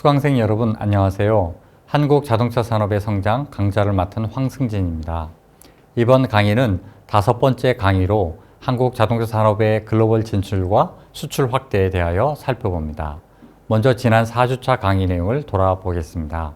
수강생 여러분 안녕하세요. 한국 자동차 산업의 성장 강좌를 맡은 황승진입니다. 이번 강의는 5번째 강의로 한국 자동차 산업의 글로벌 진출과 수출 확대에 대하여 살펴봅니다. 먼저 지난 4주차 강의 내용을 돌아보겠습니다.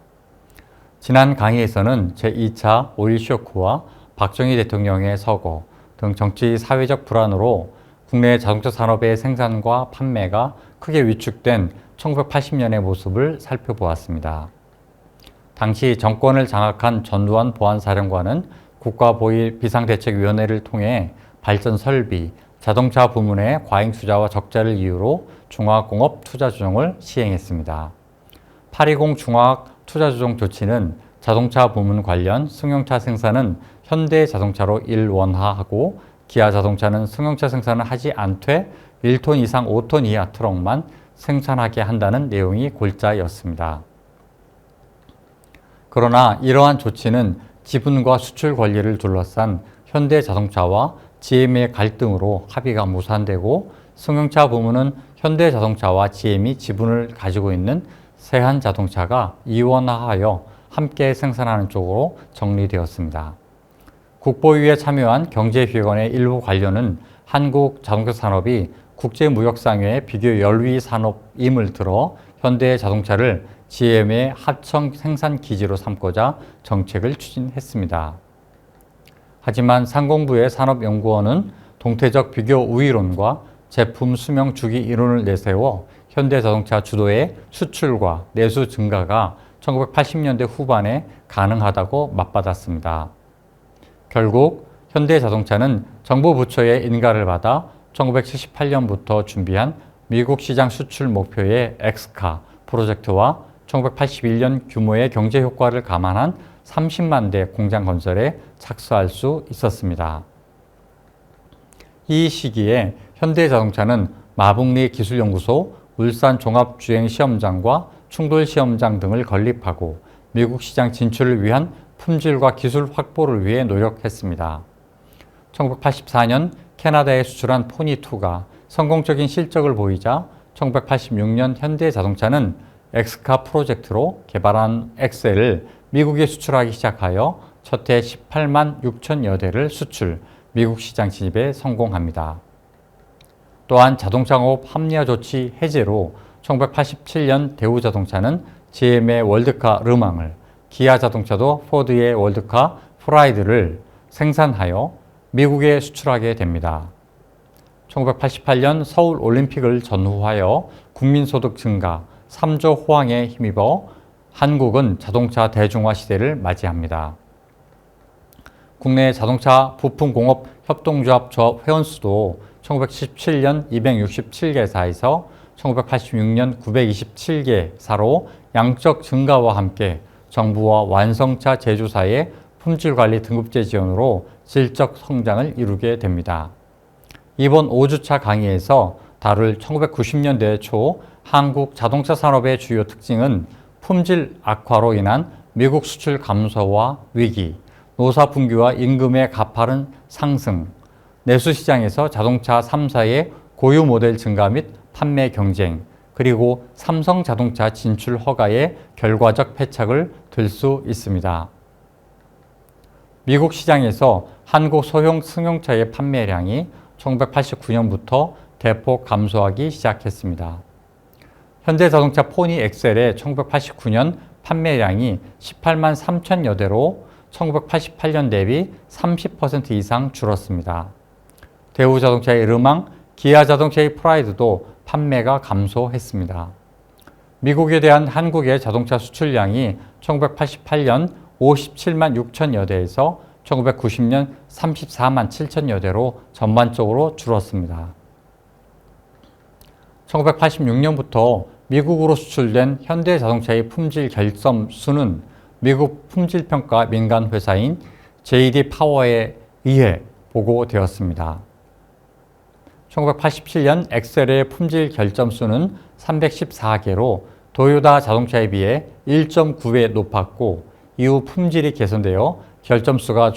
지난 강의에서는 제2차 오일 쇼크와 박정희 대통령의 서거 등 정치 사회적 불안으로 국내 자동차 산업의 생산과 판매가 크게 위축된 1980년의 모습을 살펴보았습니다. 당시 정권을 장악한 전두환 보안사령관은 국가보위비상대책위원회를 통해 발전 설비, 자동차 부문의 과잉 투자와 적자를 이유로 중화학공업 투자 조정을 시행했습니다. 820 중화학 투자 조정 조치는 자동차 부문 관련 승용차 생산은 현대자동차로 일원화하고 기아자동차는 승용차 생산을 하지 않되 1톤 이상 5톤 이하 트럭만 생산하게 한다는 내용이 골자였습니다. 그러나 이러한 조치는 지분과 수출 권리를 둘러싼 현대자동차와 GM의 갈등으로 합의가 무산되고 승용차 부문은 현대자동차와 GM이 지분을 가지고 있는 세한자동차가 이원화하여 함께 생산하는 쪽으로 정리되었습니다. 국보위에 참여한 경제위원회 일부 관료는 한국 자동차 산업이 국제무역상의 비교 열위 산업임을 들어 현대자동차를 GM의 하청 생산 기지로 삼고자 정책을 추진했습니다. 하지만 상공부의 산업연구원은 동태적 비교 우위론과 제품 수명 주기 이론을 내세워 현대자동차 주도의 수출과 내수 증가가 1980년대 후반에 가능하다고 맞받았습니다. 결국 현대자동차는 정부 부처의 인가를 받아 1978년부터 준비한 미국 시장 수출 목표의 엑스카 프로젝트와 1981년 규모의 경제 효과를 감안한 30만 대 공장 건설에 착수할 수 있었습니다. 이 시기에 현대자동차는 마북리 기술연구소, 울산 종합주행시험장과 충돌시험장 등을 건립하고 미국 시장 진출을 위한 품질과 기술 확보를 위해 노력했습니다. 1984년 캐나다에 수출한 포니2가 성공적인 실적을 보이자 1986년 현대자동차는 엑스카 프로젝트로 개발한 엑셀을 미국에 수출하기 시작하여 첫 해 18만 6천여 대를 수출, 미국 시장 진입에 성공합니다. 또한 자동차공업 합리화 조치 해제로 1987년 대우자동차는 GM의 월드카 르망을, 기아자동차도 포드의 월드카 프라이드를 생산하여 미국에 수출하게 됩니다. 1988년 서울올림픽을 전후하여 국민소득 증가, 3조 호황에 힘입어 한국은 자동차 대중화 시대를 맞이합니다. 국내 자동차 부품공업 협동조합 조합 회원수도 1977년 267개사에서 1986년 927개사로 양적 증가와 함께 정부와 완성차 제조사의 품질관리 등급제 지원으로 질적 성장을 이루게 됩니다. 이번 5주차 강의에서 다룰 1990년대 초 한국 자동차 산업의 주요 특징은 품질 악화로 인한 미국 수출 감소와 위기, 노사 분규와 임금의 가파른 상승, 내수 시장에서 자동차 3사의 고유 모델 증가 및 판매 경쟁, 그리고 삼성 자동차 진출 허가의 결과적 패착을 들 수 있습니다. 미국 시장에서 한국 소형 승용차의 판매량이 1989년부터 대폭 감소하기 시작했습니다. 현대자동차 포니 엑셀의 1989년 판매량이 18만 3천여 대로 1988년 대비 30% 이상 줄었습니다. 대우자동차의 르망, 기아자동차의 프라이드도 판매가 감소했습니다. 미국에 대한 한국의 자동차 수출량이 1988년 57만 6천여 대에서 1990년 34만 7천여 대로 전반적으로 줄었습니다. 1986년부터 미국으로 수출된 현대자동차의 품질 결점 수는 미국 품질평가 민간 회사인 JD 파워에 의해 보고되었습니다. 1987년 엑셀의 품질 결점 수는 314개로 도요타 자동차에 비해 1.9배 높았고 이후 품질이 개선되어 결점 수가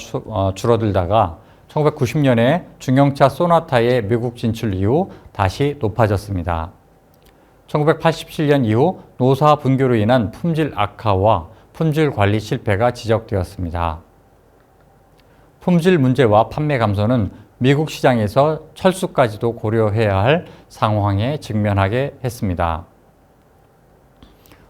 줄어들다가 1990년에 중형차 소나타의 미국 진출 이후 다시 높아졌습니다. 1987년 이후 노사 분교로 인한 품질 악화와 품질 관리 실패가 지적되었습니다. 품질 문제와 판매 감소는 미국 시장에서 철수까지도 고려해야 할 상황에 직면하게 했습니다.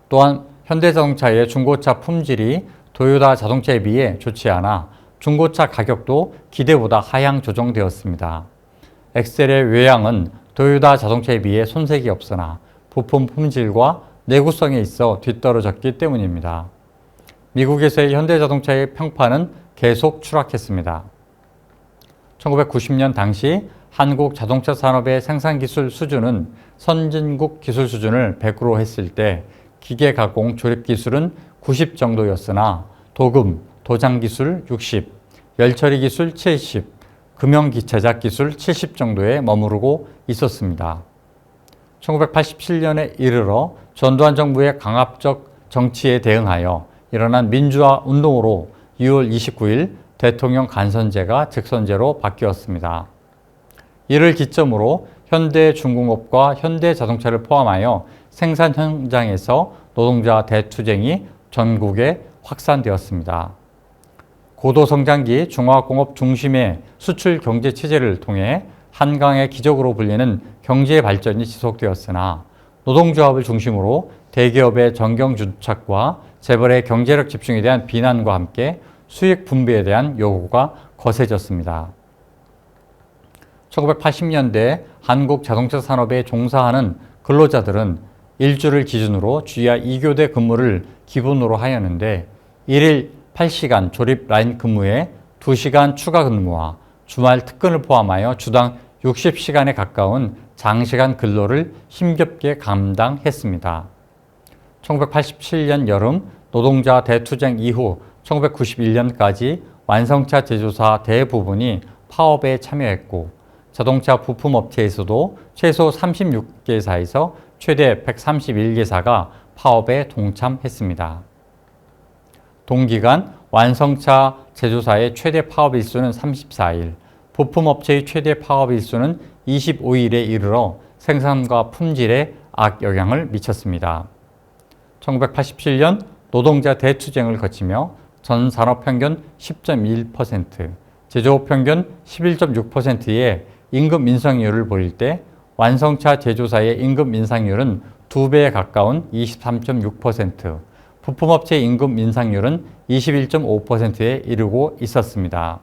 또한 현대자동차의 중고차 품질이 도요타 자동차에 비해 좋지 않아 중고차 가격도 기대보다 하향 조정되었습니다. 엑셀의 외양은 도요타 자동차에 비해 손색이 없으나 부품 품질과 내구성에 있어 뒤떨어졌기 때문입니다. 미국에서의 현대자동차의 평판은 계속 추락했습니다. 1990년 당시 한국 자동차 산업의 생산기술 수준은 선진국 기술 수준을 100으로 했을 때 기계 가공 조립 기술은 90 정도였으나 도금, 도장 기술 60, 열처리 기술 70, 금형기 제작 기술 70 정도에 머무르고 있었습니다. 1987년에 이르러 전두환 정부의 강압적 정치에 대응하여 일어난 민주화 운동으로 6월 29일 대통령 간선제가 직선제로 바뀌었습니다. 이를 기점으로 현대중공업과 현대자동차를 포함하여 생산 현장에서 노동자 대투쟁이 전국에 확산되었습니다. 고도성장기 중화공업 중심의 수출 경제 체제를 통해 한강의 기적으로 불리는 경제 발전이 지속되었으나 노동조합을 중심으로 대기업의 정경주착과 재벌의 경제력 집중에 대한 비난과 함께 수익 분배에 대한 요구가 거세졌습니다. 1980년대 한국 자동차 산업에 종사하는 근로자들은 일주를 기준으로 주야 2교대 근무를 기본으로 하였는데 1일 8시간 조립 라인 근무에 2시간 추가 근무와 주말 특근을 포함하여 주당 60시간에 가까운 장시간 근로를 힘겹게 감당했습니다. 1987년 여름 노동자 대투쟁 이후 1991년까지 완성차 제조사 대부분이 파업에 참여했고 자동차 부품업체에서도 최소 36개사에서 최대 131개사가 파업에 동참했습니다. 동기간 완성차 제조사의 최대 파업 일수는 34일, 부품업체의 최대 파업 일수는 25일에 이르러 생산과 품질에 악영향을 미쳤습니다. 1987년 노동자 대투쟁을 거치며 전 산업 평균 10.1%, 제조업 평균 11.6%의 임금 인상률을 보일 때 완성차 제조사의 임금 인상률은 2배에 가까운 23.6%, 부품업체 임금 인상률은 21.5%에 이르고 있었습니다.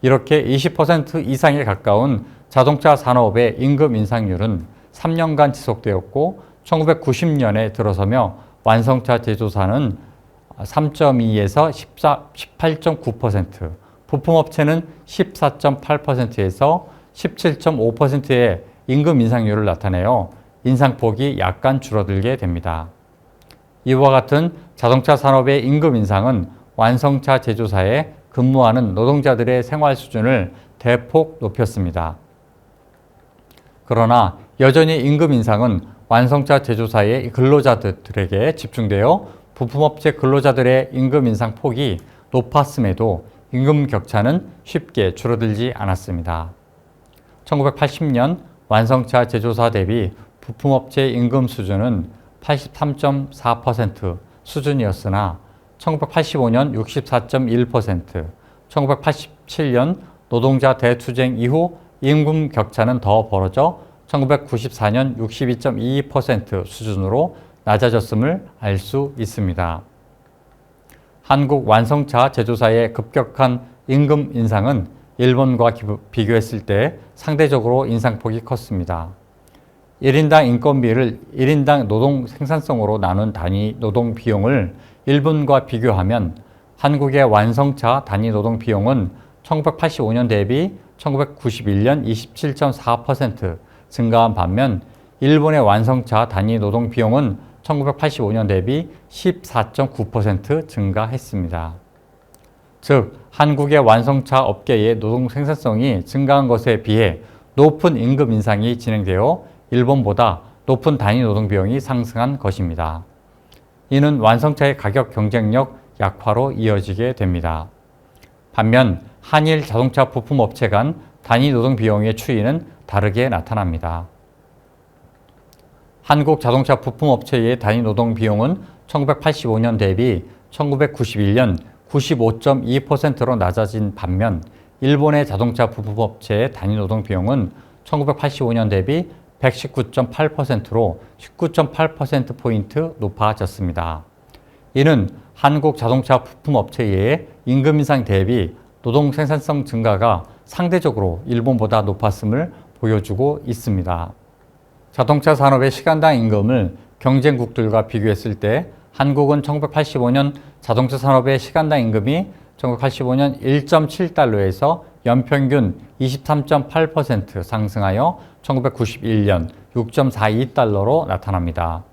이렇게 20% 이상에 가까운 자동차 산업의 임금 인상률은 3년간 지속되었고 1990년에 들어서며 완성차 제조사는 3.2에서 18.9%, 부품업체는 14.8%에서 17.5%의 임금 인상률을 나타내어 인상폭이 약간 줄어들게 됩니다. 이와 같은 자동차 산업의 임금 인상은 완성차 제조사에 근무하는 노동자들의 생활 수준을 대폭 높였습니다. 그러나 여전히 임금 인상은 완성차 제조사의 근로자들에게 집중되어 부품업체 근로자들의 임금 인상 폭이 높았음에도 임금 격차는 쉽게 줄어들지 않았습니다. 1980년 완성차 제조사 대비 부품업체 임금 수준은 83.4% 수준이었으나 1985년 64.1%, 1987년 노동자 대투쟁 이후 임금 격차는 더 벌어져 1994년 62.22% 수준으로 낮아졌음을 알 수 있습니다. 한국 완성차 제조사의 급격한 임금 인상은 일본과 비교했을 때 상대적으로 인상폭이 컸습니다. 1인당 인건비를 1인당 노동 생산성으로 나눈 단위 노동 비용을 일본과 비교하면 한국의 완성차 단위 노동 비용은 1985년 대비 1991년 27.4% 증가한 반면 일본의 완성차 단위 노동 비용은 1985년 대비 14.9% 증가했습니다. 즉, 한국의 완성차 업계의 노동 생산성이 증가한 것에 비해 높은 임금 인상이 진행되어 일본보다 높은 단위 노동 비용이 상승한 것입니다. 이는 완성차의 가격 경쟁력 약화로 이어지게 됩니다. 반면 한일 자동차 부품업체 간 단위 노동 비용의 추이는 다르게 나타납니다. 한국 자동차 부품업체의 단위 노동 비용은 1985년 대비 1991년 95.2%로 낮아진 반면 일본의 자동차 부품업체의 단위 노동 비용은 1985년 대비 119.8%로 19.8%포인트 높아졌습니다. 이는 한국 자동차 부품업체의 임금 인상 대비 노동 생산성 증가가 상대적으로 일본보다 높았음을 보여주고 있습니다. 자동차 산업의 시간당 임금을 경쟁국들과 비교했을 때 한국은 1985년 자동차 산업의 시간당 임금이 1985년 1.7달러에서 연평균 23.8% 상승하여 1991년 6.42달러로 나타납니다.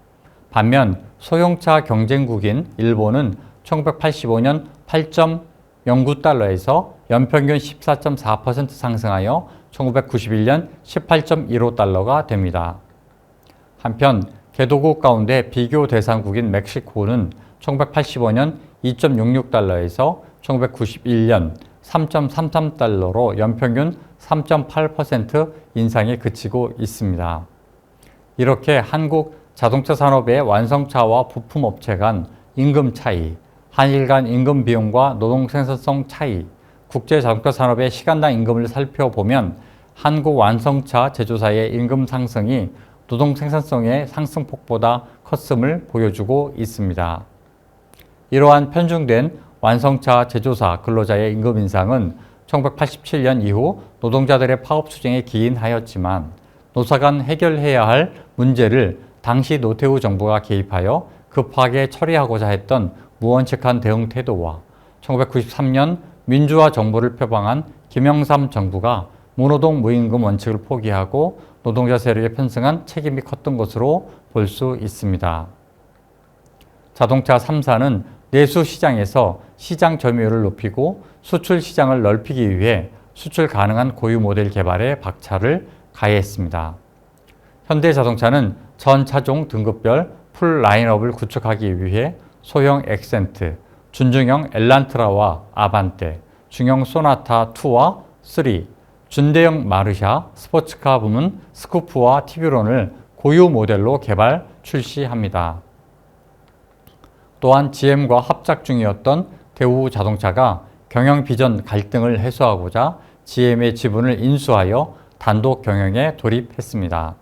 반면 소형차 경쟁국인 일본은 1985년 8.09달러에서 연평균 14.4% 상승하여 1991년 18.15달러가 됩니다. 한편 개도국 가운데 비교 대상국인 멕시코는 1985년 2.66달러에서 1991년 3.33달러로 연평균 3.8% 인상에 그치고 있습니다. 이렇게 한국 자동차 산업의 완성차와 부품업체 간 임금 차이, 한일 간 임금 비용과 노동 생산성 차이, 국제 자동차 산업의 시간당 임금을 살펴보면 한국 완성차 제조사의 임금 상승이 노동 생산성의 상승폭보다 컸음을 보여주고 있습니다. 이러한 편중된 완성차 제조사 근로자의 임금 인상은 1987년 이후 노동자들의 파업 투쟁에 기인하였지만 노사 간 해결해야 할 문제를 당시 노태우 정부가 개입하여 급하게 처리하고자 했던 무원칙한 대응 태도와 1993년 민주화 정부를 표방한 김영삼 정부가 무노동 무임금 원칙을 포기하고 노동자 세력에 편승한 책임이 컸던 것으로 볼 수 있습니다. 자동차 3사는 내수 시장에서 시장 점유율을 높이고 수출 시장을 넓히기 위해 수출 가능한 고유 모델 개발에 박차를 가했습니다. 현대자동차는 전 차종 등급별 풀 라인업을 구축하기 위해 소형 엑센트, 준중형 엘란트라와 아반떼, 중형 소나타 2와 3, 준대형 마르샤, 스포츠카 부문 스쿠프와 티뷰론을 고유 모델로 개발, 출시합니다. 또한 GM과 합작 중이었던 대우자동차가 경영 비전 갈등을 해소하고자 GM의 지분을 인수하여 단독 경영에 돌입했습니다.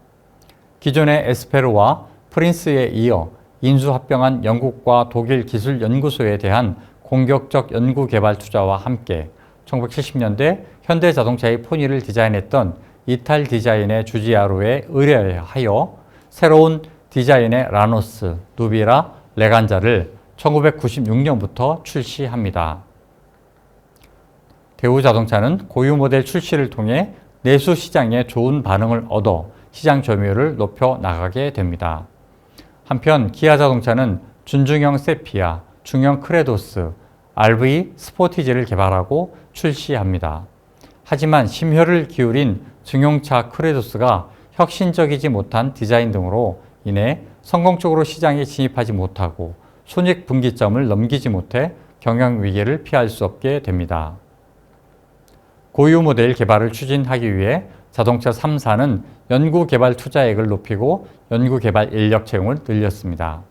기존의 에스페르와 프린스에 이어 인수합병한 영국과 독일 기술연구소에 대한 공격적 연구개발 투자와 함께 1970년대 현대자동차의 포니를 디자인했던 이탈 디자인의 주지아로에 의뢰하여 새로운 디자인의 라노스, 누비라, 레간자를 1996년부터 출시합니다. 대우자동차는 고유 모델 출시를 통해 내수 시장에 좋은 반응을 얻어 시장 점유율을 높여 나가게 됩니다. 한편 기아자동차는 준중형 세피아, 중형 크레도스, RV 스포티지를 개발하고 출시합니다. 하지만 심혈을 기울인 중형차 크레도스가 혁신적이지 못한 디자인 등으로 인해 성공적으로 시장에 진입하지 못하고 손익분기점을 넘기지 못해 경영 위기를 피할 수 없게 됩니다. 고유 모델 개발을 추진하기 위해 자동차 3사는 연구개발 투자액을 높이고 연구개발 인력 채용을 늘렸습니다.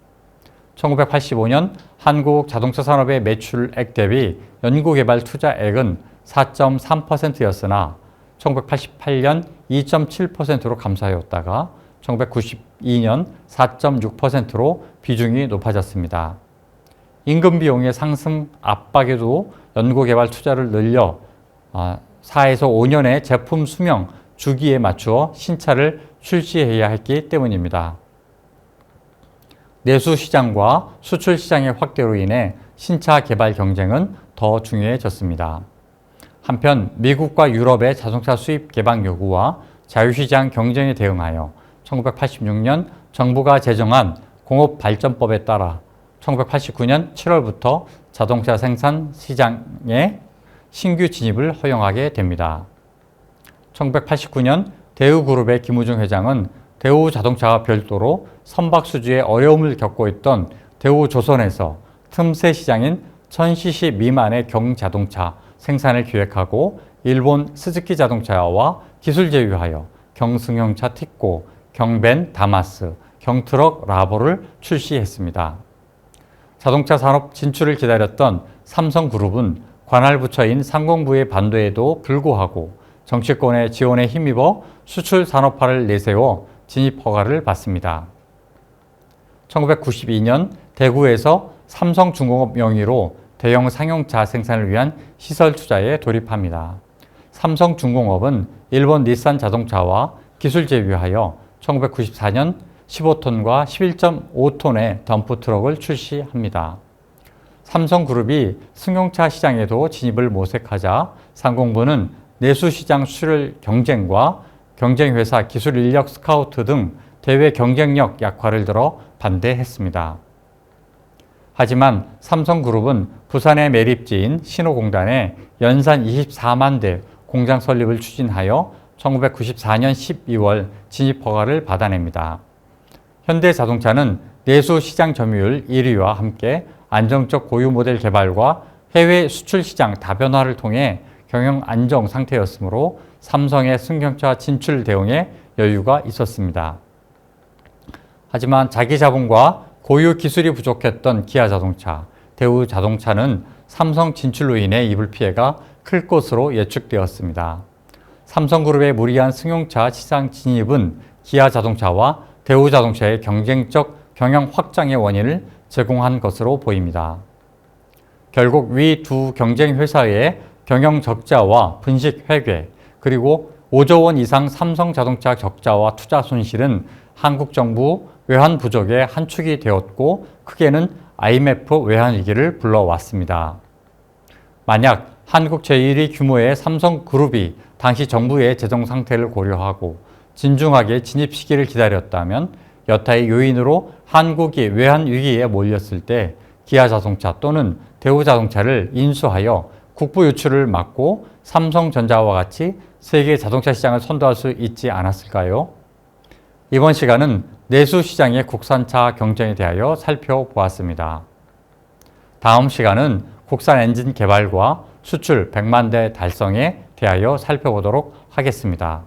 1985년 한국 자동차 산업의 매출액 대비 연구개발 투자액은 4.3%였으나 1988년 2.7%로 감소하였다가 1992년 4.6%로 비중이 높아졌습니다. 임금 비용의 상승 압박에도 연구개발 투자를 늘려 4에서 5년의 제품 수명 주기에 맞추어 신차를 출시해야 했기 때문입니다. 내수 시장과 수출 시장의 확대로 인해 신차 개발 경쟁은 더 중요해졌습니다. 한편 미국과 유럽의 자동차 수입 개방 요구와 자유시장 경쟁에 대응하여 1986년 정부가 제정한 공업발전법에 따라 1989년 7월부터 자동차 생산 시장에 신규 진입을 허용하게 됩니다. 1989년 대우그룹의 김우중 회장은 대우자동차와 별도로 선박수주에 어려움을 겪고 있던 대우조선에서 틈새 시장인 1000cc 미만의 경자동차 생산을 기획하고 일본 스즈키 자동차와 기술 제휴하여 경승용차 티코, 경벤 다마스, 경트럭 라보를 출시했습니다. 자동차 산업 진출을 기다렸던 삼성그룹은 관할 부처인 상공부의 반대에도 불구하고 정치권의 지원에 힘입어 수출 산업화를 내세워 진입 허가를 받습니다. 1992년 대구에서 삼성중공업 명의로 대형 상용차 생산을 위한 시설 투자에 돌입합니다. 삼성중공업은 일본 닛산 자동차와 기술 제휴하여 1994년 15톤과 11.5톤의 덤프트럭을 출시합니다. 삼성그룹이 승용차 시장에도 진입을 모색하자 상공부는 내수시장 수출 경쟁과 경쟁회사 기술 인력 스카우트 등 대외 경쟁력 약화를 들어 반대했습니다. 하지만 삼성그룹은 부산의 매립지인 신호공단에 연산 24만 대 공장 설립을 추진하여 1994년 12월 진입 허가를 받아냅니다. 현대자동차는 내수 시장 점유율 1위와 함께 안정적 고유 모델 개발과 해외 수출 시장 다변화를 통해 경영 안정 상태였으므로 삼성의 승용차 진출 대응에 여유가 있었습니다. 하지만 자기 자본과 고유 기술이 부족했던 기아자동차, 대우자동차는 삼성 진출로 인해 입을 피해가 클 것으로 예측되었습니다. 삼성그룹의 무리한 승용차 시장 진입은 기아자동차와 대우자동차의 경쟁적 경영 확장의 원인을 제공한 것으로 보입니다. 결국 위 두 경쟁 회사의 경영 적자와 분식 회계, 그리고 5조 원 이상 삼성자동차 적자와 투자 손실은 한국 정부 외환 부족의 한 축이 되었고 크게는 IMF 외환 위기를 불러왔습니다. 만약 한국 제1위 규모의 삼성그룹이 당시 정부의 재정 상태를 고려하고 진중하게 진입 시기를 기다렸다면 여타의 요인으로 한국이 외환 위기에 몰렸을 때 기아자동차 또는 대우자동차를 인수하여 국부 유출을 막고 삼성전자와 같이 세계 자동차 시장을 선도할 수 있지 않았을까요? 이번 시간은 내수 시장의 국산차 경쟁에 대하여 살펴보았습니다. 다음 시간은 국산 엔진 개발과 수출 100만 대 달성에 대하여 살펴보도록 하겠습니다.